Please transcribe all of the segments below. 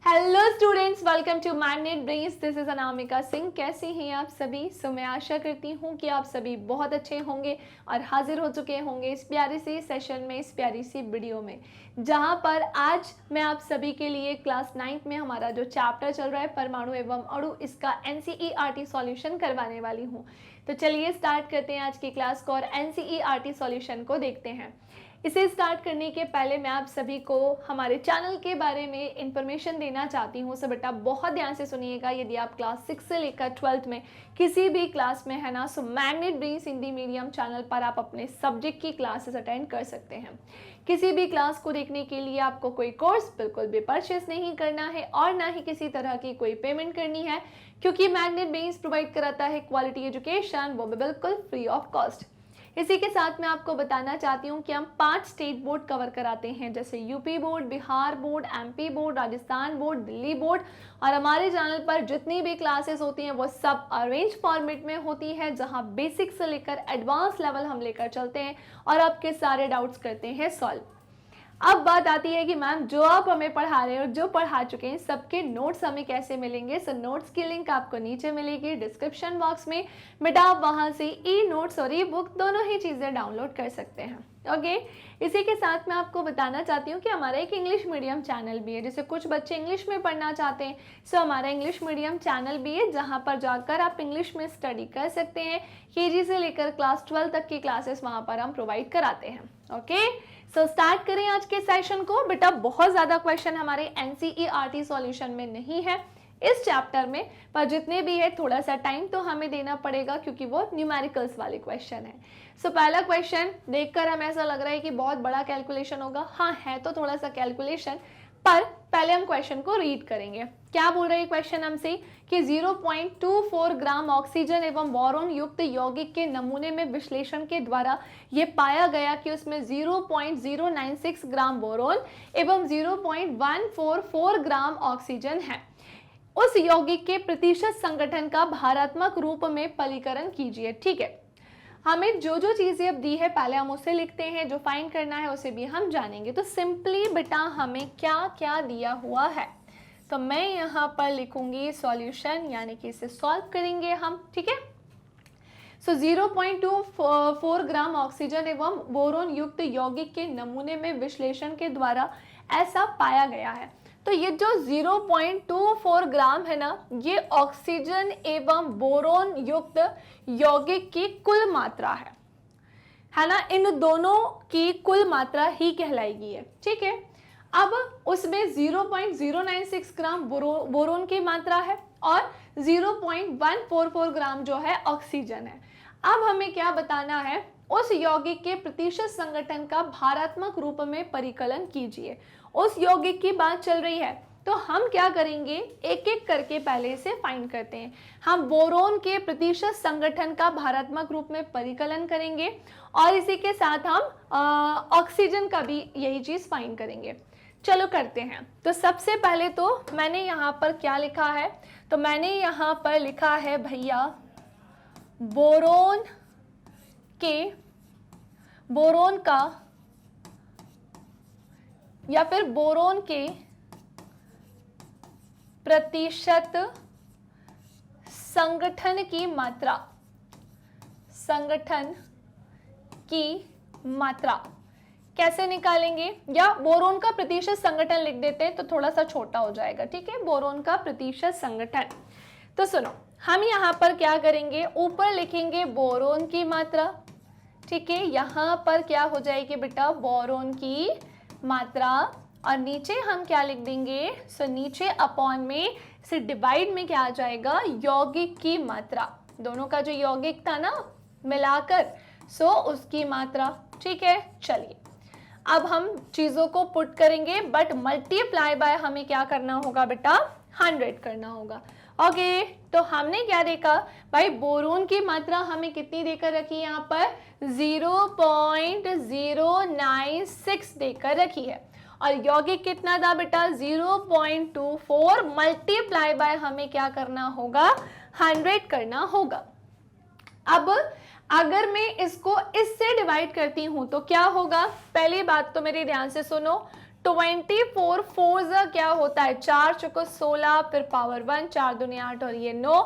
Hello students, welcome to Magnet Brains. This is Anamika Singh. कैसे हैं आप सभी? मैं आशा करती हूँ कि आप सभी बहुत अच्छे होंगे और हाजिर हो चुके होंगे इस प्यारे से सेशन में, इस प्यारी सी वीडियो में, जहाँ पर आज मैं आप सभी के लिए क्लास 9th में हमारा जो चैप्टर चल रहा है परमाणु एवं अणु, इसका NCERT सॉल्यूशन करवाने वाली हूँ। तो चलिए स्टार्ट करते हैं आज की क्लास को और NCERT सॉल्यूशन को देखते हैं। इसे स्टार्ट करने के पहले मैं आप सभी को हमारे चैनल के बारे में इंफॉर्मेशन देना चाहती हूँ। बेटा बहुत ध्यान से सुनिएगा। यदि आप क्लास 6 से लेकर 12th में किसी भी क्लास में है ना, so Magnet Brains Hindi medium channel पर आप अपने सब्जेक्ट की क्लासेस अटेंड कर सकते हैं। किसी भी क्लास को देखने के लिए आपको कोई कोर्स बिल्कुल भी परचेस नहीं करना है और ना ही किसी तरह की कोई पेमेंट करनी है, क्योंकि मैग्नेट ब्रेन्स प्रोवाइड कराता है क्वालिटी एजुकेशन, वो भी बिल्कुल फ्री ऑफ कॉस्ट। इसी के साथ मैं आपको बताना चाहती हूँ कि हम 5 स्टेट बोर्ड कवर कराते हैं, जैसे UP board, Bihar board, MP board, Rajasthan board, Delhi board. और हमारे चैनल पर जितनी भी क्लासेस होती हैं वो सब अरेंज फॉर्मेट में होती है, जहां बेसिक से लेकर एडवांस लेवल हम लेकर चलते हैं और आपके सारे डाउट्स करते हैं सॉल्व। अब बात आती है कि मैम जो आप हमें पढ़ा रहे हैं और जो पढ़ा चुके हैं सबके नोट्स हमें कैसे मिलेंगे। नोट्स की लिंक आपको नीचे मिलेगी डिस्क्रिप्शन बॉक्स में। बेटा आप वहां से ई नोट्स और ई बुक दोनों ही चीज़ें डाउनलोड कर सकते हैं। ओके, इसी के साथ मैं आपको बताना चाहती हूँ कि हमारा एक इंग्लिश मीडियम चैनल भी है। जैसे कुछ बच्चे इंग्लिश में पढ़ना चाहते हैं, हमारा इंग्लिश मीडियम चैनल भी है, जहाँ पर जाकर आप इंग्लिश में स्टडी कर सकते हैं। KG से लेकर क्लास 12 तक की क्लासेस वहाँ पर हम प्रोवाइड कराते हैं। ओके, स्टार्ट करें आज के सेशन को। बेटा बहुत ज़्यादा क्वेश्चन हमारे NCERT सॉल्यूशन में नहीं है इस चैप्टर में, पर जितने भी है थोड़ा सा टाइम तो हमें देना पड़ेगा, क्योंकि वो न्यूमेरिकल्स वाले क्वेश्चन है। पहला क्वेश्चन देखकर हमें ऐसा लग रहा है कि बहुत बड़ा कैलकुलेशन होगा। हाँ है तो थोड़ा सा कैलकुलेशन, पर पहले हम क्वेश्चन को रीड करेंगे। क्या बोल रहे हैं क्वेश्चन हमसे कि 0.24 ग्राम ऑक्सीजन एवं बोरॉन युक्त यौगिक के नमूने में विश्लेषण के द्वारा ये पाया गया कि उसमें 0.096 ग्राम बोरॉन एवं 0.144 ग्राम ऑक्सीजन है। उस यौगिक के प्रतिशत संगठन का भारात्मक रूप में पलीकरण कीजिए। ठीक है, हमें जो जो चीजें अब दी है पहले हम उसे लिखते हैं, जो फाइंड करना है उसे भी हम जानेंगे। तो सिंपली बेटा हमें क्या क्या दिया हुआ है, तो मैं यहाँ पर लिखूंगी सॉल्यूशन, यानी कि इसे सॉल्व करेंगे हम। ठीक है, 0.24 ग्राम ऑक्सीजन एवं बोरोन युक्त यौगिक के नमूने में विश्लेषण के द्वारा ऐसा पाया गया है। तो ये जो 0.24 ग्राम है ना, ये ऑक्सीजन एवं बोरोन युक्त यौगिक की कुल मात्रा है ना, इन दोनों की कुल मात्रा ही कहलाएगी है। ठीक है, अब उसमें 0.096 ग्राम बोरोन की मात्रा है और 0.144 ग्राम जो है ऑक्सीजन है। अब हमें क्या बताना है, उस यौगिक के प्रतिशत संगठन का भारात्मक रूप में परिकलन कीजिए। उस यौगिक की बात चल रही है, तो हम क्या करेंगे, एक एक करके पहले इसे फाइंड करते हैं। हम बोरोन के प्रतिशत संगठन का भारात्मक रूप में परिकलन करेंगे और इसी के साथ हम ऑक्सीजन का भी यही चीज फाइंड करेंगे। चलो करते हैं। तो सबसे पहले तो मैंने यहाँ पर क्या लिखा है, तो मैंने यहाँ पर लिखा है भैया बोरोन का या फिर बोरोन के प्रतिशत संगठन की मात्रा कैसे निकालेंगे, या बोरोन का प्रतिशत संगठन लिख देते हैं तो थोड़ा सा छोटा हो जाएगा। ठीक है, बोरोन का प्रतिशत संगठन। तो सुनो, हम यहाँ पर क्या करेंगे, ऊपर लिखेंगे बोरोन की मात्रा। ठीक है, यहाँ पर क्या हो जाएगी बेटा, बोरोन की मात्रा, और नीचे हम क्या लिख देंगे, नीचे अपॉन में से डिवाइड में क्या आ जाएगा, यौगिक की मात्रा। दोनों का जो यौगिक था ना मिलाकर, उसकी मात्रा। ठीक है, चलिए अब हम चीजों को पुट करेंगे, बट मल्टीप्लाई बाय हमें क्या करना होगा बेटा, 100 करना होगा। ओके, तो हमने क्या देखा भाई, बोरोन की मात्रा हमें कितनी देकर रखी है, यहाँ पर 0.096 देकर रखी है, और यौगिक कितना था बेटा, 0.24 मल्टीप्लाई बाय हमें क्या करना होगा, 100 करना होगा। अब अगर मैं इसको इससे डिवाइड करती हूं तो क्या होगा, पहली बात तो मेरी ध्यान से सुनो, 24 4 क्या होता है, 4 चौको 16, फिर पावर 1, 4 दूनी 8 और ये 9।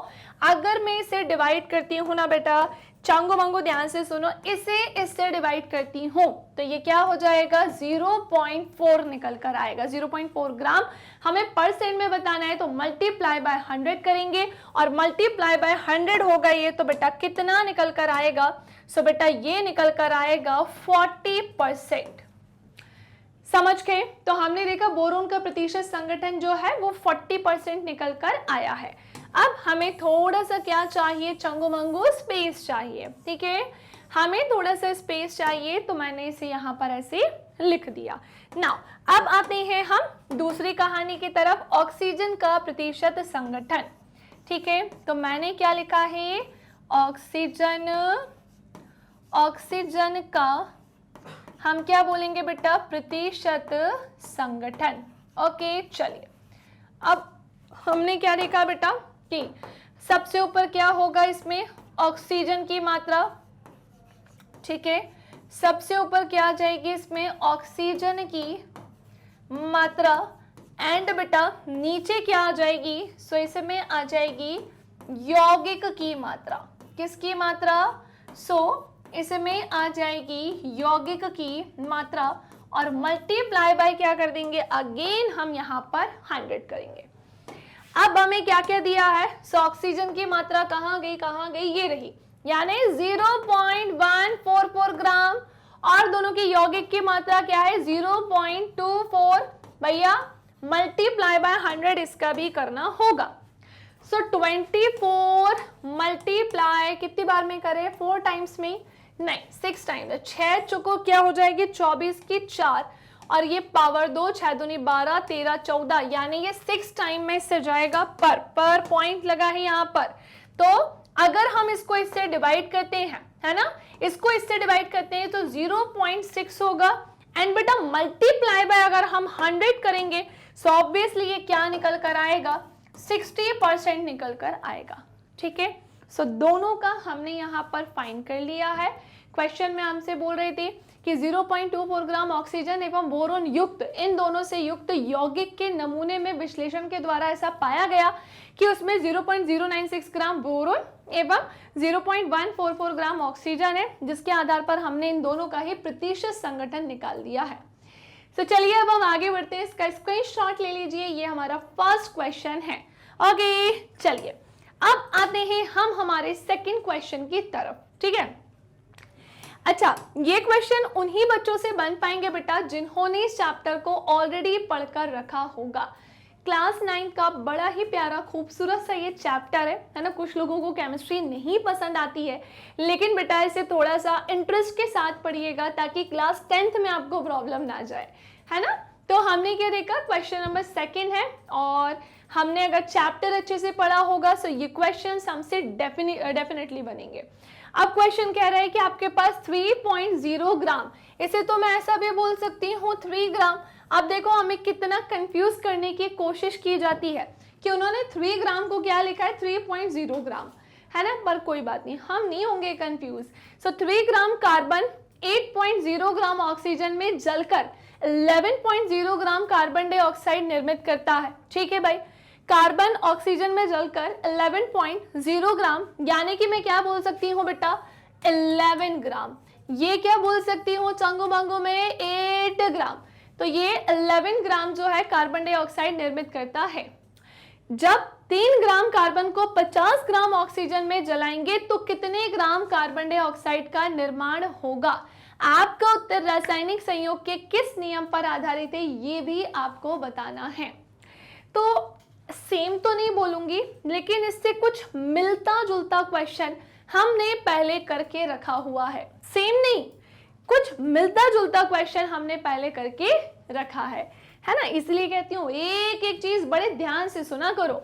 अगर मैं इसे डिवाइड करती हूँ ना बेटा, चांगो मांगो ध्यान से सुनो, इसे इससे डिवाइड करती हूँ तो ये क्या हो जाएगा, 0.4 निकल कर आएगा। 0.4 ग्राम हमें परसेंट में बताना है तो मल्टीप्लाई बाय 100 करेंगे और मल्टीप्लाई बाय 100 होगा ये, तो बेटा कितना निकल कर आएगा, सो बेटा ये निकल कर आएगा 40%। समझ गए? तो हमने देखा बोरोन का प्रतिशत संगठन जो है वो 40% निकल कर आया है। अब हमें थोड़ा सा क्या चाहिए, चंगो मंगो स्पेस चाहिए, ठीक है, हमें थोड़ा सा स्पेस चाहिए, तो मैंने इसे यहाँ पर ऐसे लिख दिया। नाउ अब आते हैं हम दूसरी कहानी की तरफ, ऑक्सीजन का प्रतिशत संगठन, ठीक है। तो मैंने क्या लिखा है, ऑक्सीजन का हम क्या बोलेंगे बेटा, प्रतिशत संगठन। ओके चलिए, अब हमने क्या देखा बेटा कि सबसे ऊपर क्या होगा इसमें, ऑक्सीजन की मात्रा, ठीक है, सबसे ऊपर क्या आ जाएगी इसमें, ऑक्सीजन की मात्रा, एंड बेटा नीचे क्या आ जाएगी, सो इसमें आ जाएगी यौगिक की मात्रा। किसकी मात्रा, सो इसमें आ जाएगी यौगिक की मात्रा और मल्टीप्लाई बाय क्या कर देंगे, अगेन हम यहाँ पर 100 करेंगे। अब हमें क्या क्या दिया है, सो ऑक्सीजन की मात्रा कहाँ गई, ये रही, यानी 0.144 ग्राम, और दोनों की यौगिक की मात्रा क्या है 0.24। भैया मल्टीप्लाई बाय 100 इसका भी करना होगा। सो 24 मल्टीप्लाई कितनी बार में करें, 4 टाइम्स में नहीं, 6 टाइम्स, 6 चुको क्या हो जाएगी 24 की 4, और ये पावर 2, 6 दूनी 12, 13 14, यानी ये 6 टाइम में इससे जाएगा पर पॉइंट लगा है यहाँ पर। तो अगर हम इसको इससे डिवाइड करते हैं, है ना, इसको इससे डिवाइड करते हैं तो 0.6 होगा, एंड बेटा मल्टीप्लाई बाय अगर हम 100 करेंगे सो ऑब्वियसली ये क्या निकल कर आएगा, 60% निकल कर आएगा, ठीक है। सो दोनों का हमने यहाँ पर फाइंड कर लिया है। क्वेश्चन में हमसे बोल रहे थे कि 0.24 ग्राम ऑक्सीजन एवं बोरोन युक्त, इन दोनों से युक्त यौगिक के नमूने में विश्लेषण के द्वारा ऐसा पाया गया कि उसमें 0.096 ग्राम बोरोन एवं 0.144 ग्राम ऑक्सीजन है, जिसके आधार पर हमने इन दोनों का ही प्रतिशत संगठन निकाल दिया है। तो चलिए अब हम आगे बढ़ते हैं, इसका स्क्रीनशॉट ले लीजिए, ये हमारा फर्स्ट क्वेश्चन है। ओके चलिए अब आते हैं हम हमारे सेकंड क्वेश्चन की तरफ, ठीक है। अच्छा, ये क्वेश्चन उन्हीं बच्चों से बन पाएंगे बेटा जिन्होंने इस चैप्टर को ऑलरेडी पढ़कर रखा होगा। क्लास 9 का बड़ा ही प्यारा खूबसूरत सा ये चैप्टर है ना। कुछ लोगों को केमिस्ट्री नहीं पसंद आती है, लेकिन बेटा इसे थोड़ा सा इंटरेस्ट के साथ पढ़िएगा ताकि क्लास 10th में आपको प्रॉब्लम ना जाए, है ना। तो हमने क्या देखा, क्वेश्चन नंबर 2 है, और हमने अगर चैप्टर अच्छे से पढ़ा होगा तो ये क्वेश्चन हमसे डेफिनेटली बनेंगे। अब क्वेश्चन कह रहा है कि आपके पास 3.0 ग्राम, इसे तो मैं ऐसा भी बोल सकती हूँ 3 ग्राम। अब देखो हमें कितना कंफ्यूज करने की कोशिश की जाती है कि उन्होंने 3 ग्राम को क्या लिखा है 3.0 ग्राम, है ना, पर कोई बात नहीं, हम नहीं होंगे कंफ्यूज। सो 3 ग्राम कार्बन 8.0 ग्राम ऑक्सीजन में जलकर 11.0 ग्राम कार्बन डाइऑक्साइड निर्मित करता है, ठीक है भाई। कार्बन ऑक्सीजन में जलकर 11.0 ग्राम, यानी कि मैं क्या बोल सकती हूँ बेटा 11 ग्राम। ये क्या बोल सकती हूँ चंगो मांगो में 8 ग्राम। तो ये 11 ग्राम जो है कार्बन डाइऑक्साइड निर्मित करता है। जब 3 ग्राम कार्बन को 50 ग्राम ऑक्सीजन में जलाएंगे तो कितने ग्राम कार्बन डाइऑक्साइड का निर्माण होगा। आपका उत्तर रासायनिक संयोग के किस नियम पर आधारित है ये भी आपको बताना है। तो सेम तो नहीं बोलूंगी, लेकिन इससे कुछ मिलता जुलता क्वेश्चन हमने पहले करके रखा हुआ है। सेम नहीं, कुछ मिलता जुलता क्वेश्चन हमने पहले करके रखा है ना। इसलिए कहती हूँ एक एक चीज बड़े ध्यान से सुना करो।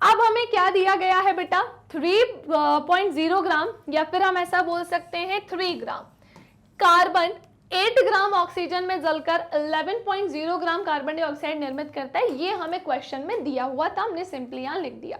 अब हमें क्या दिया गया है बेटा 3.0 ग्राम, या फिर हम ऐसा बोल सकते हैं 3 ग्राम कार्बन 8 ग्राम ऑक्सीजन में जलकर 11.0 ग्राम कार्बन डाइऑक्साइड निर्मित करता है। ये हमें क्वेश्चन में दिया हुआ था, हमने सिंपली यहाँ लिख दिया।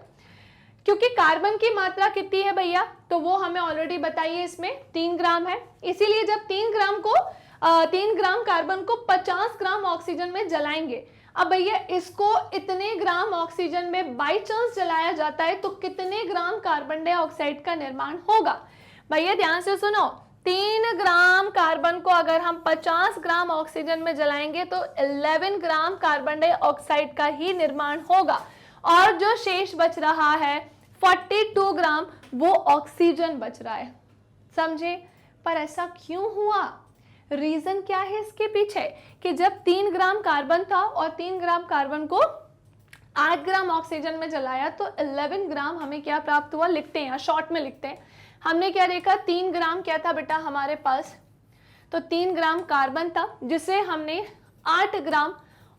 क्योंकि कार्बन की मात्रा कितनी है भैया, तो वो हमें ऑलरेडी बताइए, इसमें 3 ग्राम है। इसीलिए जब 3 ग्राम को 3 ग्राम कार्बन को 50 ग्राम ऑक्सीजन में जलाएंगे। अब भैया इसको इतने ग्राम ऑक्सीजन में बाई चांस जलाया जाता है तो कितने ग्राम कार्बन डाइऑक्साइड का निर्माण होगा? भैया ध्यान से सुनो, 3 ग्राम कार्बन को अगर हम 50 ग्राम ऑक्सीजन में जलाएंगे तो 11 ग्राम कार्बन डाइऑक्साइड का ही निर्माण होगा, और जो शेष बच रहा है 42 ग्राम वो ऑक्सीजन बच रहा है। समझे? पर ऐसा क्यों हुआ? रीजन क्या है इसके पीछे कि जब 3 ग्राम कार्बन था और 3 ग्राम कार्बन को 8 ग्राम ऑक्सीजन में जलाया तो 11 ग्राम हमें क्या प्राप्त हुआ? लिखते हैं, शॉर्ट में लिखते हैं। हमने क्या देखा? 3 ग्राम क्या था बेटा हमारे पास? तो 3 ग्राम कार्बन था जिसे हमने 8 ग्राम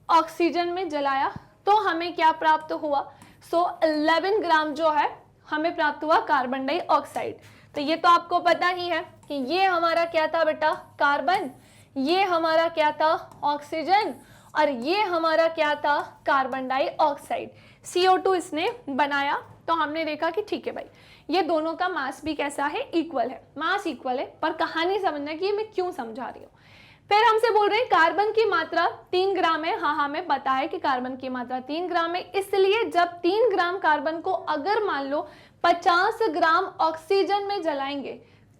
ऑक्सीजन में जलाया तो हमें क्या प्राप्त हुआ? 11 ग्राम जो है हमें प्राप्त हुआ कार्बन डाइऑक्साइड। तो ये तो आपको पता ही है कि ये हमारा क्या था बेटा? कार्बन, ये हमारा क्या था? ऑक्सीजन, और ये हमारा क्या था? Carbon dioxide. CO2 इसने बनाया। तो हमने देखा कि ठीक है भाई, ये दोनों का मास भी कैसा है? इक्वल है, मास इक्वल है। पर कहानी समझना कि मैं क्यों समझा रही हूँ। फिर हमसे बोल रहे हैं कार्बन की मात्रा 3 ग्राम है। हाँ, हमें पता है कि कार्बन की मात्रा 3 ग्राम है, इसलिए जब 3 ग्राम कार्बन को अगर मान लो 50 ग्राम ऑक्सीजन में जलाएंगे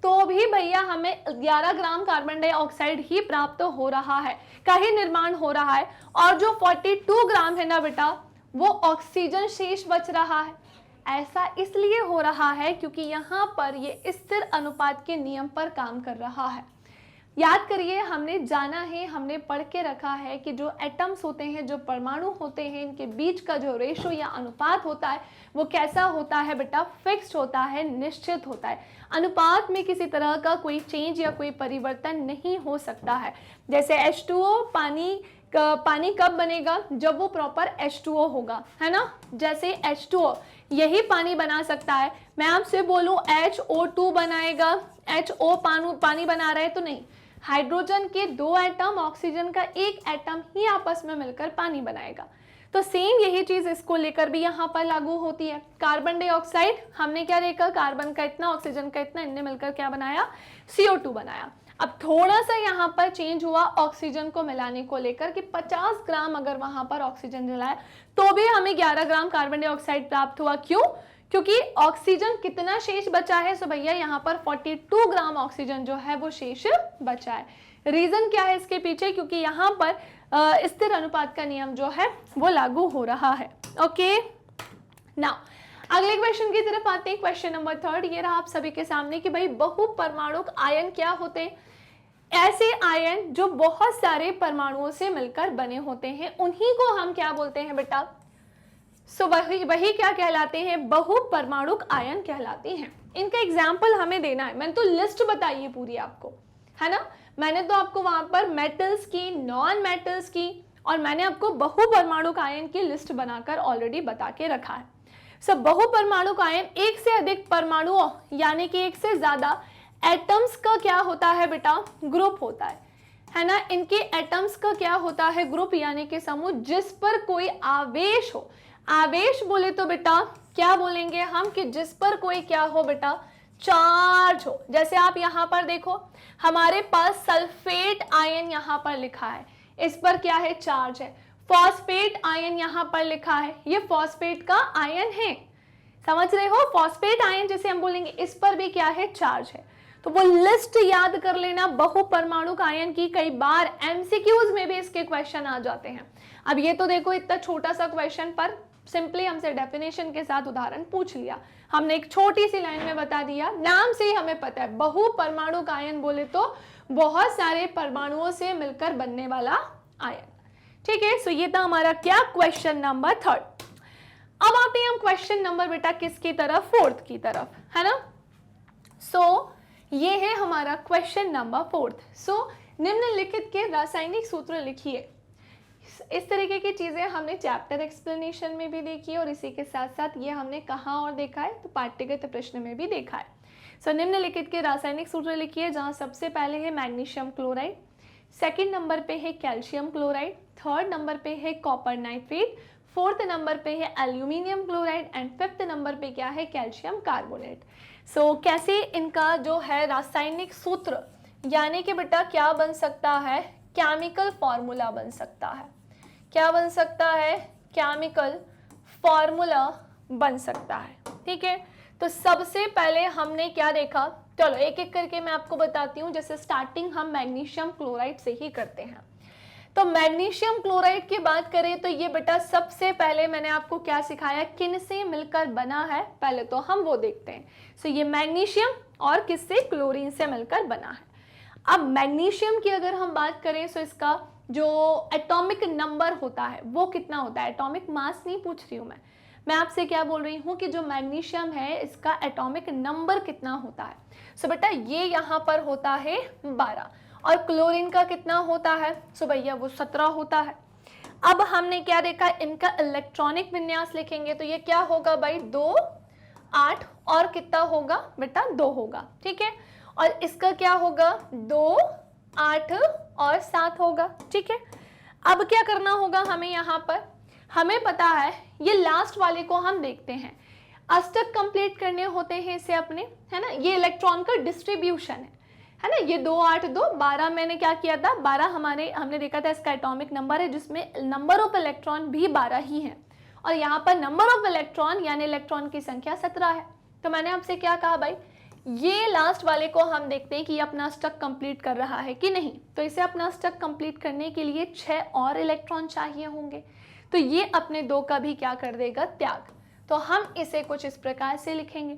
तो भी भैया हमें 11 ग्राम कार्बन डाइऑक्साइड ही प्राप्त हो रहा है, का ही निर्माण हो रहा है, और जो 42 ग्राम है ना बेटा वो ऑक्सीजन शेष बच रहा है। ऐसा इसलिए हो रहा है क्योंकि यहाँ पर ये स्थिर अनुपात के नियम पर काम कर रहा है। याद करिए, हमने जाना है, हमने पढ़ के रखा है कि जो एटम्स होते हैं, जो परमाणु होते हैं, इनके बीच का जो रेशो या अनुपात होता है वो कैसा होता है बेटा? फिक्स्ड होता है, निश्चित होता है। अनुपात में किसी तरह का कोई चेंज या कोई परिवर्तन नहीं हो सकता है। जैसे H2O, पानी कब बनेगा? जब वो प्रॉपर H2O होगा, है ना? जैसे H2O यही पानी बना सकता है। मैं आपसे बोलूं HO2 बनाएगा, HO पानी बना रहा है तो नहीं। हाइड्रोजन के 2 एटम, ऑक्सीजन का 1 एटम ही आपस में मिलकर पानी बनाएगा। तो सेम यही चीज इसको लेकर भी यहाँ पर लागू होती है। कार्बन डाइऑक्साइड हमने क्या देखा? कार्बन का इतना, ऑक्सीजन का इतना, इनने मिलकर क्या बनाया? CO2 बनाया। अब थोड़ा सा यहाँ पर चेंज हुआ ऑक्सीजन को मिलाने को लेकर कि 50 ग्राम अगर वहां पर ऑक्सीजन जलाया तो भी हमें 11 ग्राम कार्बन डाइऑक्साइड प्राप्त हुआ। क्यों? क्योंकि ऑक्सीजन कितना शेष बचा है? सो भैया यहाँ पर 42 ग्राम ऑक्सीजन जो है वो शेष बचा है। रीजन क्या है इसके पीछे? क्योंकि यहाँ पर स्थिर अनुपात का नियम जो है वो लागू हो रहा है। ओके, नाउ अगले क्वेश्चन की तरफ आते हैं। क्वेश्चन नंबर 3 ये रहा आप सभी के सामने कि भाई बहुपरमाणुक आयन क्या होते हैं? ऐसे आयन जो बहुत सारे परमाणुओं से मिलकर बने होते हैं, उन्हीं को हम क्या बोलते हैं बेटा? सो वही क्या कहलाते हैं? बहुपरमाणुक आयन कहलाते हैं। इनका एग्जाम्पल हमें देना है। मैंने तो लिस्ट बताई है पूरी आपको, है ना? मैंने तो आपको वहां पर मेटल्स की, नॉन मेटल्स की, और मैंने आपको बहुपरमाणुक आयन की लिस्ट बनाकर ऑलरेडी बता के रखा है। सो बहुपरमाणुक आयन एक से अधिक परमाणुओं यानी कि एक से ज्यादा एटम्स का क्या होता है बेटा? ग्रुप होता है ना? इनके एटम्स का क्या होता है? ग्रुप यानी कि समूह जिस पर कोई आवेश हो। आवेश बोले तो बेटा क्या बोलेंगे हम? कि जिस पर कोई क्या हो बेटा? चार्ज हो। जैसे आप यहाँ पर देखो, हमारे पास सल्फेट आयन यहाँ पर लिखा है, इस पर क्या है? चार्ज है। फॉस्फेट आयन यहाँ पर लिखा है, ये फॉस्फेट का आयन है। समझ रहे हो? फॉस्फेट आयन जैसे हम बोलेंगे, इस पर भी क्या है? चार्ज है। तो वो लिस्ट याद कर लेना बहुपरमाणुक आयन की। कई बार MCQs में भी इसके क्वेश्चन आ जाते हैं। अब ये तो देखो इतना छोटा सा क्वेश्चन, पर सिंपली हमसे डेफिनेशन के साथ उदाहरण पूछ लिया। हमने एक छोटी सी लाइन में बता दिया, नाम से ही हमें पता है बहुपरमाणुक आयन बोले तो बहुत सारे परमाणुओं से मिलकर बनने वाला आयन। ठीक है, सो ये था हमारा क्या? Question number 3। अब आते हैं हम क्वेश्चन नंबर बेटा किसकी तरफ? 4 की तरफ, है ना? सो ये है हमारा क्वेश्चन नंबर 4। सो निम्नलिखित के रासायनिक सूत्र लिखिए। इस तरीके की चीजें हमने चैप्टर एक्सप्लेनेशन में भी देखी है और इसी के साथ साथ ये हमने कहाँ और देखा है? तो पाठ्यगत प्रश्न में भी देखा है। सो निम्नलिखित के रासायनिक सूत्र लिखिए, जहाँ सबसे पहले है मैग्नीशियम क्लोराइड, सेकंड नंबर पे है कैल्शियम क्लोराइड, थर्ड नंबर पे है कॉपर नाइट्रेट, फोर्थ नंबर पे है aluminium chloride and fifth number पे क्या है? Calcium carbonate. सो कैसे इनका जो है रासायनिक सूत्र यानी कि बेटा क्या बन सकता है, केमिकल फॉर्मूला बन सकता है। क्या बन सकता है, केमिकल फॉर्मूला बन सकता है। ठीक है, तो सबसे पहले हमने क्या देखा, चलो एक एक करके मैं आपको बताती हूँ। जैसे स्टार्टिंग हम मैग्नीशियम क्लोराइड से ही करते हैं। तो मैग्नीशियम क्लोराइड की बात करें तो ये बेटा सबसे पहले मैंने आपको क्या सिखाया, किन से मिलकर बना है, पहले तो हम वो देखते हैं। सो ये मैग्नीशियम और किससे, क्लोरीन से मिलकर बना है। अब मैग्नीशियम की अगर हम बात करें तो इसका जो एटॉमिक नंबर होता है वो कितना होता है, एटॉमिक मास नहीं पूछ रही हूँ मैं आपसे क्या बोल रही हूँ कि जो मैग्नीशियम है इसका एटॉमिक नंबर कितना होता है। सो बेटा ये यहाँ पर होता है 12, और क्लोरीन का कितना होता है, सो भैया वो 17 होता है। अब हमने क्या देखा, इनका इलेक्ट्रॉनिक विन्यास लिखेंगे तो ये क्या होगा भाई, 2 8 और कितना होगा बेटा, 2 होगा। ठीक है, और इसका क्या होगा, 2 8 और 7 होगा। ठीक है, अब क्या करना होगा हमें, यहाँ पर हमें पता है ये लास्ट वाले को हम देखते हैं, अष्टक कंप्लीट करने होते हैं इसे अपने, है ना। ये इलेक्ट्रॉन का डिस्ट्रीब्यूशन है ना। ये 2 8 2 12 मैंने क्या किया था, 12 हमने देखा था इसका एटॉमिक नंबर है, जिसमें नंबर ऑफ इलेक्ट्रॉन भी 12 ही है, और यहाँ पर नंबर ऑफ इलेक्ट्रॉन यानी इलेक्ट्रॉन की संख्या 17 है। तो मैंने आपसे क्या कहा भाई, ये लास्ट वाले को हम देखते हैं कि ये अपना अष्टक कंप्लीट कर रहा है कि नहीं। तो इसे अपना अष्टक कंप्लीट करने के लिए 6 और इलेक्ट्रॉन चाहिए होंगे, तो ये अपने 2 का भी क्या कर देगा, त्याग। तो हम इसे कुछ इस प्रकार से लिखेंगे,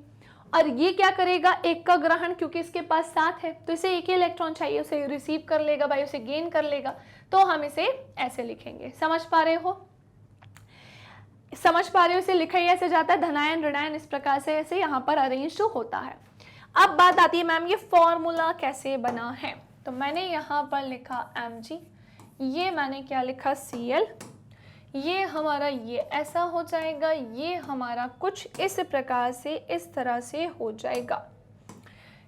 और ये क्या करेगा, 1 का ग्रहण, क्योंकि इसके पास 7 है तो इसे 1 ही इलेक्ट्रॉन चाहिए, उसे रिसीव कर लेगा भाई, उसे गेन कर लेगा। तो हम इसे ऐसे लिखेंगे, समझ पा रहे हो, समझ पा रहे हो, इसे लिखा ही ऐसे जाता है, धनायन ऋणायन इस प्रकार से ऐसे यहाँ पर अरेंज होता है। अब बात आती है मैम ये फॉर्मूला कैसे बना है। तो मैंने यहाँ पर लिखा Mg, ये मैंने क्या लिखा Cl, ये हमारा ये ऐसा हो जाएगा, ये हमारा कुछ इस प्रकार से इस तरह से हो जाएगा।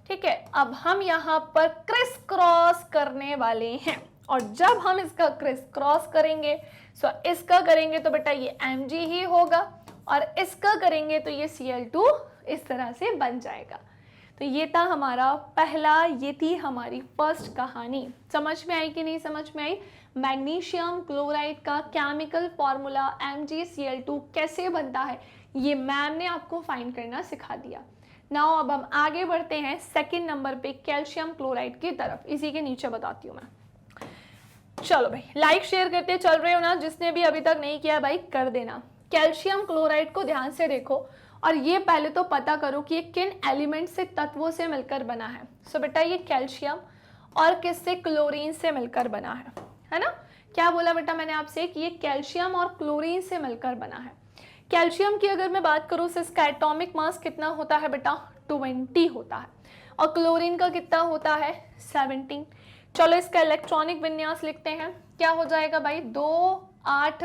ठीक है, अब हम यहाँ पर क्रिस क्रॉस करने वाले हैं, और जब हम इसका क्रिस क्रॉस करेंगे सो इसका करेंगे तो बेटा ये Mg ही होगा, और इसका करेंगे तो ये Cl2 इस तरह से बन जाएगा। तो ये था हमारा पहला, ये थी हमारी फर्स्ट कहानी। समझ में आई कि नहीं समझ में आई, मैग्नीशियम क्लोराइड का केमिकल फॉर्मूला MgCl2 कैसे बनता है ये मैम ने आपको फाइंड करना सिखा दिया। नाउ अब हम आगे बढ़ते हैं सेकंड नंबर पे कैल्शियम क्लोराइड की तरफ, इसी के नीचे बताती हूँ मैं। चलो भाई लाइक शेयर करते चल रहे हो ना, जिसने भी अभी तक नहीं किया भाई कर देना। कैल्शियम क्लोराइड को ध्यान से देखो, और ये पहले तो पता करो कि ये किन एलिमेंट से, तत्वों से मिलकर बना है। सो बेटा ये कैल्शियम और किससे, क्लोरीन से मिलकर बना है ना। क्या बोला बेटा मैंने आपसे कि ये कैल्शियम और क्लोरीन से मिलकर बना है। कैल्शियम की अगर मैं बात करूँ तो इसका एटॉमिक मास कितना होता है बेटा, 20 होता है, और क्लोरीन का कितना होता है, 17। चलो इसका इलेक्ट्रॉनिक विन्यास लिखते हैं, क्या हो जाएगा भाई, 2 8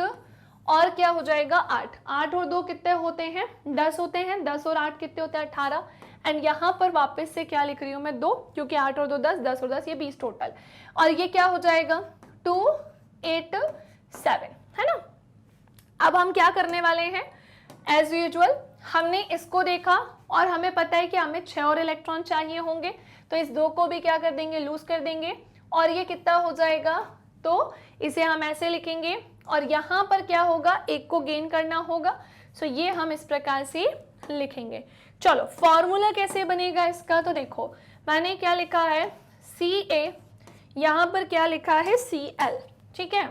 और क्या हो जाएगा 8, 8 और 2 कितने होते हैं, 10 होते हैं, 10 और 8 कितने होते हैं, 18। एंड यहाँ पर वापस से क्या लिख रही हूँ मैं, 2, क्योंकि 8 और 2 10, 10 और 10 ये 20 टोटल, और ये क्या हो जाएगा 2 8 7, है ना। अब हम क्या करने वाले हैं, एज यूजुअल हमने इसको देखा और हमें पता है कि हमें 6 और इलेक्ट्रॉन चाहिए होंगे, तो इस 2 को भी क्या कर देंगे, लूज कर देंगे, और ये कितना हो जाएगा, तो इसे हम ऐसे लिखेंगे, और यहाँ पर क्या होगा, 1 को गेन करना होगा। सो ये हम इस प्रकार से लिखेंगे। चलो फॉर्मूला कैसे बनेगा इसका, तो देखो मैंने क्या लिखा है Ca, यहाँ पर क्या लिखा है Cl। ठीक है,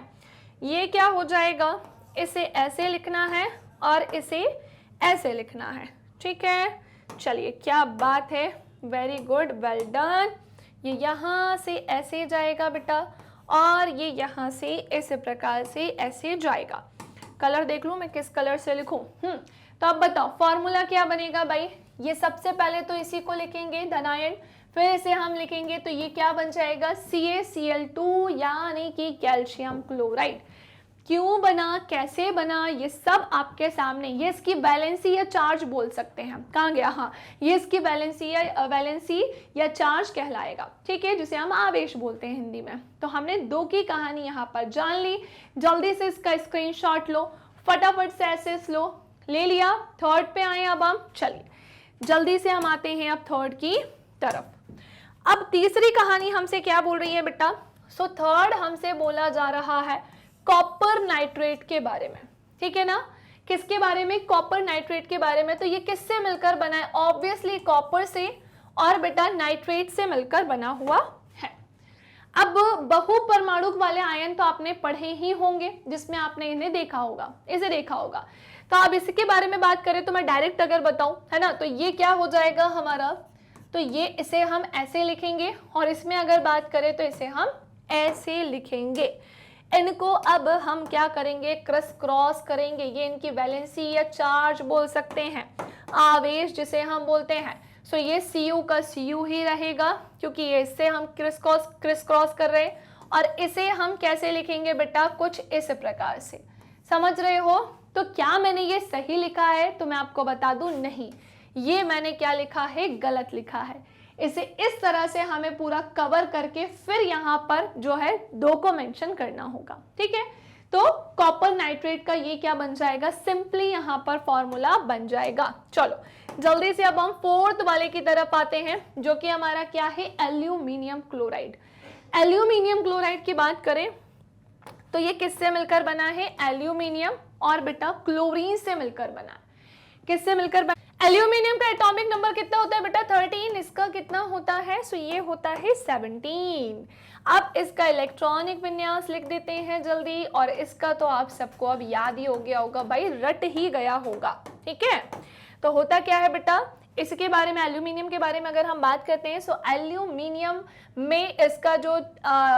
ये क्या हो जाएगा, इसे ऐसे लिखना है और इसे ऐसे लिखना है। ठीक है, चलिए क्या बात है, वेरी गुड, वेल डन। ये यहाँ से ऐसे जाएगा बेटा, और ये यहाँ से इस प्रकार से ऐसे जाएगा। कलर देख लूँ मैं किस कलर से लिखूँ। तो अब बताओ फॉर्मूला क्या बनेगा भाई, ये सबसे पहले तो इसी को लिखेंगे धनायन, फिर इसे हम लिखेंगे तो ये क्या बन जाएगा CaCl2 यानी कि कैल्शियम क्लोराइड। क्यों बना, कैसे बना, ये सब आपके सामने। ये इसकी वैलेंसी या चार्ज बोल सकते हैं, कहाँ गया, हाँ ये इसकी वैलेंसी या चार्ज कहलाएगा। ठीक है, जिसे हम आवेश बोलते हैं हिंदी में। तो हमने 2 की कहानी यहाँ पर जान ली। जल्दी से इसका स्क्रीनशॉट लो, फटाफट से ऐसे लो, ले लिया। थर्ड पे आए अब हम, चलिए जल्दी से हम आते हैं अब थर्ड की तरफ। अब तीसरी कहानी हमसे क्या बोल रही है बेटा? सो थर्ड हमसे बोला जा रहा है कॉपर नाइट्रेट के बारे में, ठीक है ना? किसके बारे में? कॉपर नाइट्रेट के बारे में। तो ये किससे मिलकर बना है? ऑब्वियसली कॉपर से और बेटा नाइट्रेट से मिलकर बना हुआ है। अब बहु परमाणु वाले आयन तो आपने पढ़े ही होंगे, जिसमें आपने इन्हें देखा होगा, इसे देखा होगा। तो अब इसके बारे में बात करें तो मैं डायरेक्ट अगर बताऊं, है ना, तो ये क्या हो जाएगा हमारा, तो ये इसे हम ऐसे लिखेंगे, और इसमें अगर बात करें तो इसे हम ऐसे लिखेंगे। इनको अब हम क्या करेंगे? क्रॉस क्रॉस करेंगे। ये इनकी वैलेंसी या चार्ज बोल सकते हैं, आवेश जिसे हम बोलते हैं। सो ये Cu का Cu ही रहेगा, क्योंकि ये इससे हम क्रिस क्रॉस कर रहे हैं। और इसे हम कैसे लिखेंगे बेटा? कुछ इस प्रकार से, समझ रहे हो? तो क्या मैंने ये सही लिखा है? तो मैं आपको बता दूं, नहीं, ये मैंने क्या लिखा है? गलत लिखा है। इसे इस तरह से हमें पूरा कवर करके फिर यहाँ पर जो है 2 को मेंशन करना होगा, ठीक है? तो कॉपर नाइट्रेट का ये क्या बन जाएगा? सिंपली यहाँ पर फॉर्मूला बन जाएगा। चलो जल्दी से अब हम फोर्थ वाले की तरफ आते हैं, जो कि हमारा क्या है? Aluminium chloride. एल्यूमिनियम क्लोराइड की बात करें तो ये किससे मिलकर बना है? एल्यूमिनियम और बेटा क्लोरीन से मिलकर बना है। किससे मिलकर बना? एल्यूमिनियम का एटॉमिक नंबर कितना होता है बेटा? 13। इसका कितना होता है? सो ये होता है 17। अब इसका इलेक्ट्रॉनिक विन्यास लिख देते हैं जल्दी, और इसका तो आप सबको अब याद ही हो गया होगा भाई, रट ही गया होगा, ठीक है? तो होता क्या है बेटा? इसके बारे में, एल्यूमिनियम के बारे में अगर हम बात करते हैं, सो एल्यूमिनियम में इसका जो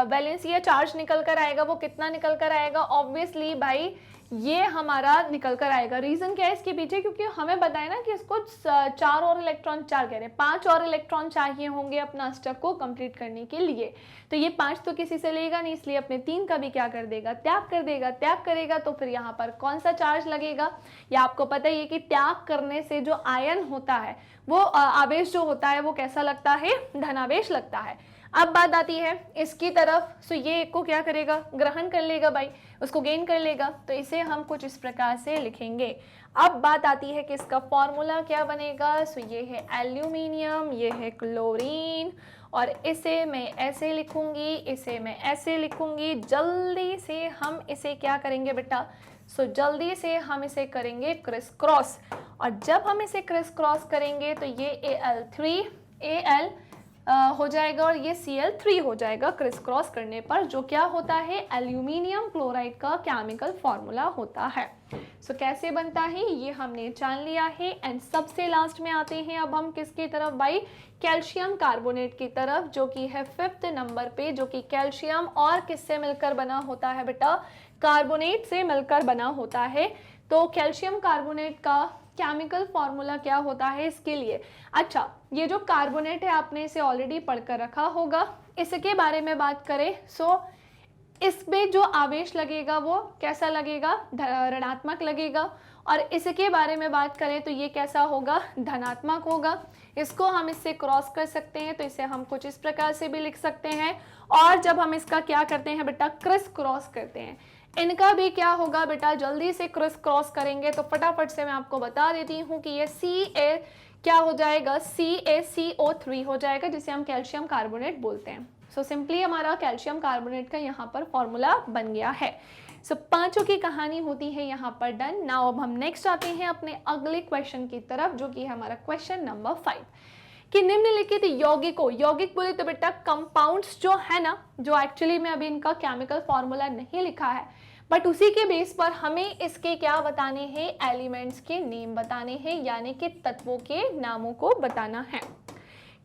वैलेंसी या चार्ज निकल कर आएगा, वो कितना निकल कर आएगा? ऑब्वियसली भाई ये हमारा निकल कर आएगा। रीजन क्या है इसके पीछे? क्योंकि हमें बताया ना कि इसको 4 और इलेक्ट्रॉन, 4 कह रहे हैं 5 और इलेक्ट्रॉन चाहिए होंगे अपना स्टेप को कंप्लीट करने के लिए। तो ये 5 तो किसी से लेगा नहीं, इसलिए अपने 3 का भी क्या कर देगा? त्याग कर देगा। त्याग करेगा तो फिर यहाँ पर कौन सा चार्ज लगेगा? या आपको पता ही है कि त्याग करने से जो आयन होता है, वो आवेश जो होता है, वो कैसा लगता है? धनावेश लगता है। अब बात आती है इसकी तरफ, सो ये एक को क्या करेगा? ग्रहण कर लेगा भाई, उसको गेन कर लेगा। तो इसे हम कुछ इस प्रकार से लिखेंगे। अब बात आती है कि इसका फॉर्मूला क्या बनेगा? सो ये है एल्यूमिनियम, ये है क्लोरीन, और इसे मैं ऐसे लिखूंगी, इसे मैं ऐसे लिखूंगी। जल्दी से हम इसे क्या करेंगे बेटा? सो जल्दी से हम इसे करेंगे क्रिस क्रॉस, और जब हम इसे क्रिस क्रॉस करेंगे तो ये Al3 Al हो जाएगा और ये Cl3 हो जाएगा क्रिस क्रॉस करने पर, जो क्या होता है? एल्यूमिनियम क्लोराइड का केमिकल फॉर्मूला होता है। सो कैसे बनता है ये हमने जान लिया है। एंड सबसे लास्ट में आते हैं अब हम किसकी तरफ भाई? कैल्शियम कार्बोनेट की तरफ, जो कि है 5th नंबर पे, जो कि कैल्शियम और किससे मिलकर बना होता है बेटा? कार्बोनेट से मिलकर बना होता है। तो कैल्शियम कार्बोनेट का केमिकल फॉर्मूला क्या होता है इसके लिए? अच्छा, ये जो कार्बोनेट है आपने इसे ऑलरेडी पढ़कर रखा होगा। इसके बारे में बात करें, सो इसमें जो आवेश लगेगा वो कैसा लगेगा? ऋणात्मक लगेगा। और इसके बारे में बात करें तो ये कैसा होगा? धनात्मक होगा। इसको हम इससे क्रॉस कर सकते हैं, तो इसे हम कुछ इस प्रकार से भी लिख सकते हैं। और जब हम इसका क्या करते हैं बेटा? क्रिस क्रॉस करते हैं, इनका भी क्या होगा बेटा? जल्दी से क्रिस क्रॉस करेंगे तो फटाफट से मैं आपको बता देती हूँ कि ये Ca क्या हो जाएगा? CaCO3 हो जाएगा, जिसे हम कैल्शियम कार्बोनेट बोलते हैं। सो सिंपली हमारा कैल्शियम कार्बोनेट का यहाँ पर फॉर्मूला बन गया है। सो 5 की कहानी होती है यहाँ पर डन। नाउ अब हम नेक्स्ट आते हैं अपने अगले क्वेश्चन की तरफ, जो कि है हमारा क्वेश्चन नंबर 5, कि निम्नलिखित यौगिकों, यौगिक बोले तो बेटा कंपाउंड्स जो है ना, जो एक्चुअली में अभी इनका केमिकल फॉर्मूला नहीं लिखा है, बट उसी के बेस पर हमें इसके क्या बताने हैं? एलिमेंट्स के नेम बताने हैं, यानी कि तत्वों के नामों को बताना है।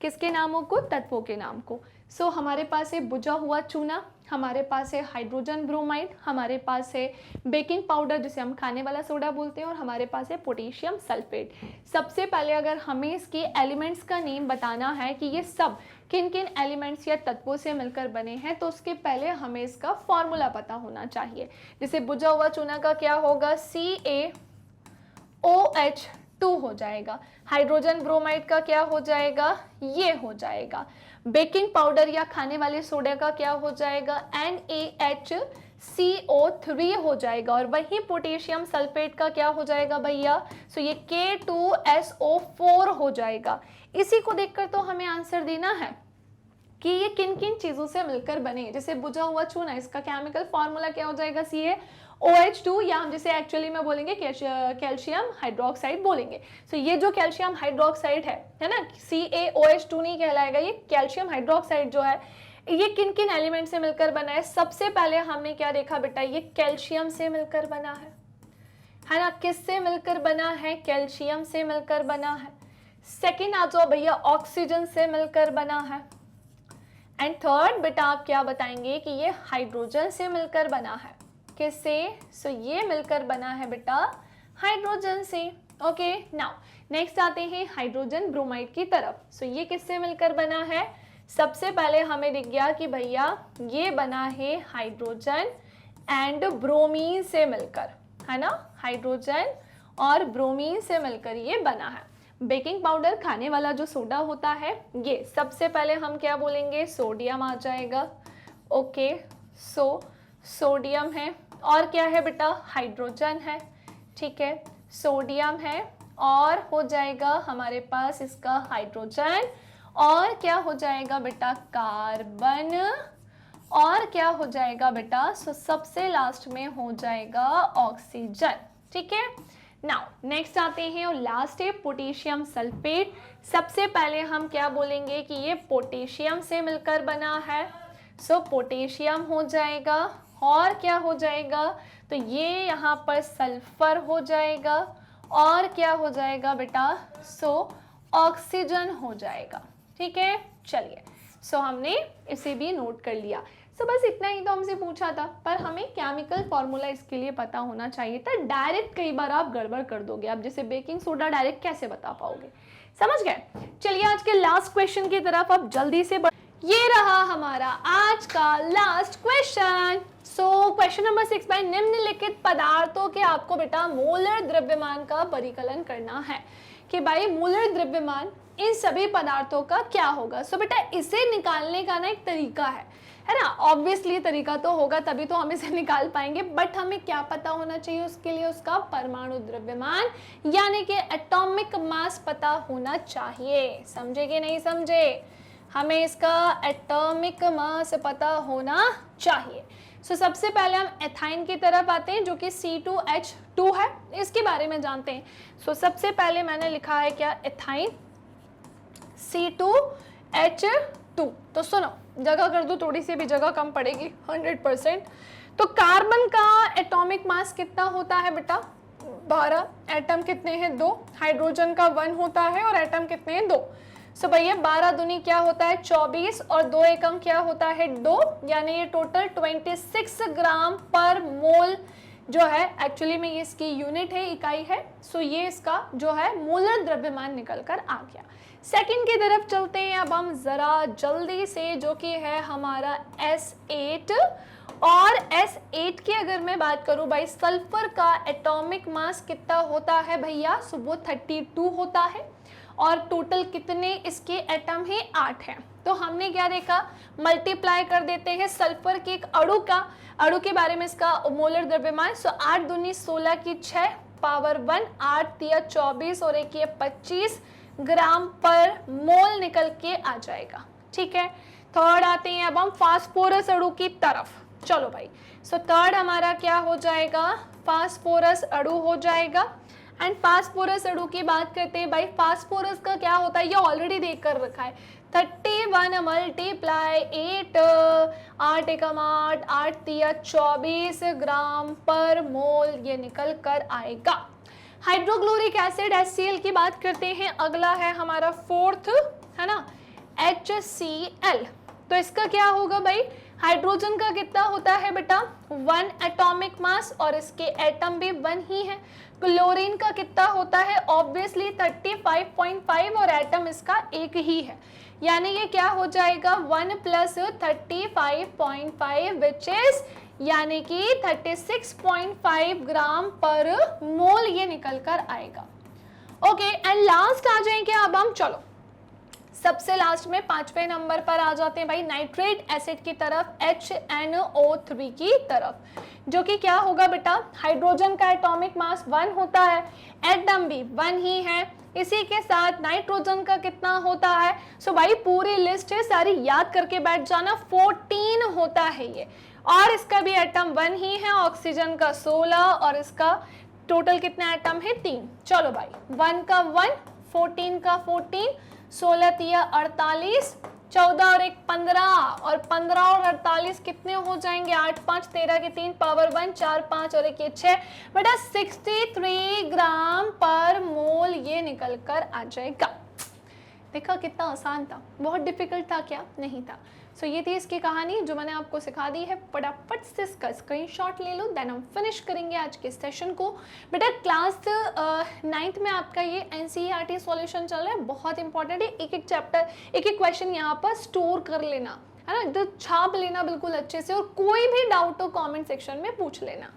किसके नामों को? तत्वों के नाम को। सो हमारे पास है बुझा हुआ चूना, हमारे पास है हाइड्रोजन ब्रोमाइड, हमारे पास है बेकिंग पाउडर जिसे हम खाने वाला सोडा बोलते हैं, और हमारे पास है पोटेशियम सल्फेट। सबसे पहले अगर हमें इसके एलिमेंट्स का नेम बताना है कि ये सब किन किन एलिमेंट्स या तत्वों से मिलकर बने हैं, तो उसके पहले हमें इसका फॉर्मूला पता होना चाहिए। जैसे बुझा हुआ चूना का क्या होगा? CaOH2 हो जाएगा। हाइड्रोजन ब्रोमाइड का क्या हो जाएगा? ये हो जाएगा। बेकिंग पाउडर या खाने वाले सोडा का क्या हो जाएगा? NaHCO3 हो जाएगा। और वही पोटेशियम सल्फेट का क्या हो जाएगा भैया? सो ये K2SO4 हो जाएगा। इसी को देखकर तो हमें आंसर देना है। कि ये किन किन चीज़ों से मिलकर बने। जैसे बुझा हुआ चूना, इसका केमिकल फॉर्मूला क्या हो जाएगा, CaOH2, या हम जिसे एक्चुअली में बोलेंगे कैल्शियम हाइड्रोक्साइड बोलेंगे। सो ये जो कैल्शियम हाइड्रोक्साइड है ना, CaOH2 नहीं कहलाएगा, ये कैल्शियम हाइड्रोक्साइड जो है ये किन किन एलिमेंट से मिलकर बना है। सबसे पहले हमने क्या देखा बेटा, ये कैल्शियम से मिलकर बना है ना। किससे मिलकर बना है, कैल्शियम से मिलकर बना है। सेकेंड आ जाओ भैया, ऑक्सीजन से मिलकर बना है। एंड थर्ड बेटा आप क्या बताएंगे कि ये हाइड्रोजन से मिलकर बना है। किससे, सो ये मिलकर बना है बेटा हाइड्रोजन से। ओके, नाउ नेक्स्ट आते हैं हाइड्रोजन ब्रोमाइड की तरफ। सो ये किससे मिलकर बना है, सबसे पहले हमें दिख गया कि भैया ये बना है हाइड्रोजन एंड ब्रोमीन से मिलकर, है ना, हाइड्रोजन और ब्रोमीन से मिलकर ये बना है। बेकिंग पाउडर, खाने वाला जो सोडा होता है, ये सबसे पहले हम क्या बोलेंगे, सोडियम आ जाएगा। ओके, सो सोडियम है और क्या है बेटा, हाइड्रोजन है, ठीक है, सोडियम है और हो जाएगा हमारे पास इसका हाइड्रोजन और क्या हो जाएगा बेटा, कार्बन और क्या हो जाएगा बेटा, सो सबसे लास्ट में हो जाएगा ऑक्सीजन, ठीक है। नाउ नेक्स्ट आते हैं और लास्ट है पोटेशियम सल्फेट। सबसे पहले हम क्या बोलेंगे कि ये पोटेशियम से मिलकर बना है। सो पोटेशियम हो जाएगा और क्या हो जाएगा, तो ये यहाँ पर सल्फर हो जाएगा और क्या हो जाएगा बेटा, सो ऑक्सीजन हो जाएगा, ठीक है। चलिए, सो हमने इसे भी नोट कर लिया। सो बस इतना ही तो हमसे पूछा था, पर हमें केमिकल फॉर्मूला इसके लिए पता होना चाहिए था। डायरेक्ट कई बार आप गड़बड़ कर दोगे, आप जैसे बेकिंग सोडा डायरेक्ट कैसे बता पाओगे, समझ गए। चलिए आज के लास्ट क्वेश्चन की तरफ अब जल्दी से ये रहा हमारा आज का last question. So question number 6 भाई, निम्नलिखित पदार्थों के आपको बेटा मोलर द्रव्यमान का परिकलन करना है कि भाई मोलर द्रव्यमान इन सभी पदार्थों का क्या होगा। सो बेटा इसे निकालने का ना एक तरीका है ना, ऑब्वियसली तरीका तो होगा तभी तो हम इसे निकाल पाएंगे, बट हमें क्या पता होना चाहिए उसके लिए, उसका परमाणु द्रव्यमान यानी कि एटॉमिक मास पता होना चाहिए। समझे कि नहीं समझे, हमें इसका एटॉमिक मास पता होना चाहिए। सो सबसे पहले हम एथाइन की तरफ आते हैं जो कि C2H2 है, इसके बारे में जानते हैं। सो सबसे पहले मैंने लिखा है क्या, एथाइन C2H2। तो सुनो, जगह कर दो, थोड़ी सी भी जगह कम पड़ेगी 100%। तो कार्बन का एटॉमिक मास कितना होता है बेटा, 12, एटम कितने हैं, 2, हाइड्रोजन का 1 होता है और एटम कितने हैं, 2। सो भैया 12 दूनी क्या होता है, 24 और 2 एकम क्या होता है, 2, यानी ये टोटल 26 ग्राम पर मोल जो है, एक्चुअली में ये इसकी यूनिट है, इकाई है। सो ये इसका जो है मोलर द्रव्यमान निकल कर आ गया। सेकंड की तरफ चलते हैं अब हम जरा जल्दी से, जो कि है हमारा S8। और S8 की अगर मैं बात करूं भाई, सल्फर का एटॉमिक मास कितना होता है भैया, सो वो 32 होता है और टोटल कितने इसके एटम हैं, 8 हैं। तो हमने क्या देखा, मल्टीप्लाई कर देते हैं सल्फर के एक अणु के बारे में इसका मोलर द्रव्यमान। सो 8 दूनी 16 की 6 पावर 1, 8 तिया 24 और 1 ये 25 ग्राम पर मोल निकल के आ जाएगा, ठीक है। थर्ड आते हैं अब हम फास्फोरस अणु की तरफ। चलो भाई, सो थर्ड हमारा क्या हो जाएगा, फास्फोरस अणु हो जाएगा। एंड फास्फोरस अणु की बात करते हैं भाई, फास्फोरस का क्या होता है, ये ऑलरेडी देख कर रखा है, 31 मल्टीप्लाई 8, 8 एकम 8, 8 तिया 24 ग्राम पर मोल ये निकल कर आएगा। हाइड्रोक्लोरिक एसिड HCl की बात करते हैं, अगला है हमारा फोर्थ, है ना, HCl। तो इसका क्या होगा भाई, हाइड्रोजन का कितना होता है बेटा, 1 एटॉमिक मास और इसके एटम भी 1 ही है। क्लोरीन का कितना होता है, ऑब्वियसली 35.5 और एटम इसका एक ही है, यानी ये क्या हो जाएगा 1 + 35.5 विच इज यानी कि 36.5 ग्राम पर मोल ये निकल कर आएगा। ओके, एंड लास्ट आ जाएंगे अब हम, चलो सबसे लास्ट में 5वें नंबर पर आ जाते हैं भाई, नाइट्रेट एसिड की तरफ, HNO3 की तरफ, जो कि क्या होगा बेटा, हाइड्रोजन का एटॉमिक मास 1 होता है, एटम भी 1 ही है, इसी के साथ नाइट्रोजन का कितना होता है? सो भाई पूरी लिस्ट है, सारी याद करके बैठ जाना, 14 होता है ये, और इसका भी एटम 1 ही है, ऑक्सीजन का 16 और इसका टोटल कितना एटम है? 3। चलो भाई 1 का 1, 14 का 14, 16 तिया 48, 14 और 1 15, और 15 और 48 कितने हो जाएंगे? 8 5 13 के 3 पावर 1, 4 5 और 1 ये 6, बेटा 63 ग्राम पर मोल ये निकल कर आ जाएगा। देखा कितना आसान था, बहुत डिफिकल्ट था क्या? नहीं था। सो ये थी इसकी कहानी जो मैंने आपको सिखा दी है, फटाफट से इसका स्क्रीनशॉट ले लो, देन हम फिनिश करेंगे आज के सेशन को। बेटा क्लास 9th में आपका ये NCERT सॉल्यूशन चल रहा है, बहुत इंपॉर्टेंट है, एक एक चैप्टर एक एक क्वेश्चन यहाँ पर स्टोर कर लेना है ना, तो छाप लेना बिल्कुल अच्छे से, और कोई भी डाउट हो कमेंट सेक्शन में पूछ लेना।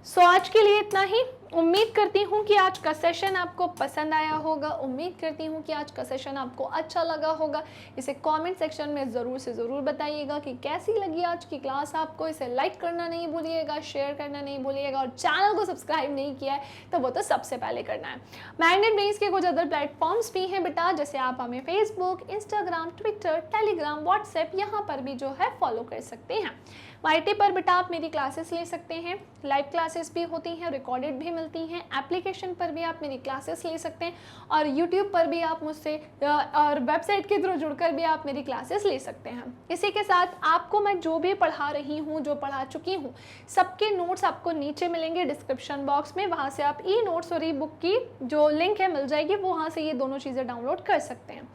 सो आज के लिए इतना ही। उम्मीद करती हूँ कि आज का सेशन आपको पसंद आया होगा, उम्मीद करती हूँ कि आज का सेशन आपको अच्छा लगा होगा। इसे कमेंट सेक्शन में ज़रूर से ज़रूर बताइएगा कि कैसी लगी आज की क्लास आपको। इसे लाइक करना नहीं भूलिएगा, शेयर करना नहीं भूलिएगा, और चैनल को सब्सक्राइब नहीं किया है तो वो तो सबसे पहले करना है। मैग्नेट ब्रेन्स के कुछ अदर प्लेटफॉर्म्स भी हैं बेटा, जैसे आप हमें Facebook, Instagram, Twitter, Telegram, WhatsApp यहाँ पर भी जो है फॉलो कर सकते हैं। YT पर बेटा आप मेरी क्लासेस ले सकते हैं, लाइव क्लासेस भी होती हैं, रिकॉर्डेड भी मिलती हैं, एप्लीकेशन पर भी आप मेरी क्लासेस ले सकते हैं, और यूट्यूब पर भी आप मुझसे और वेबसाइट के थ्रू जुड़कर भी आप मेरी क्लासेस ले सकते हैं। इसी के साथ आपको मैं जो भी पढ़ा रही हूँ, जो पढ़ा चुकी हूँ, सबके नोट्स आपको नीचे मिलेंगे डिस्क्रिप्शन बॉक्स में, वहाँ से आप ई नोट्स और ई बुक की जो लिंक है मिल जाएगी, वहाँ से ये दोनों चीज़ें डाउनलोड कर सकते हैं।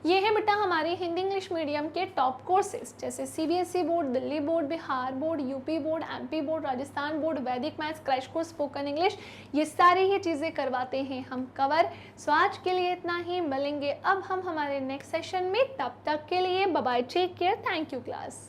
ये है बेटा हमारे हिंदी इंग्लिश मीडियम के टॉप कोर्सेज, जैसे CBSE board, Delhi board, Bihar board, UP board, MP board, Rajasthan board, Vedic maths, crash course, spoken English, ये सारी ही चीज़ें करवाते हैं हम कवर। सो आज के लिए इतना ही, मिलेंगे अब हम हमारे नेक्स्ट सेशन में, तब तक के लिए bye bye, take care, thank you class.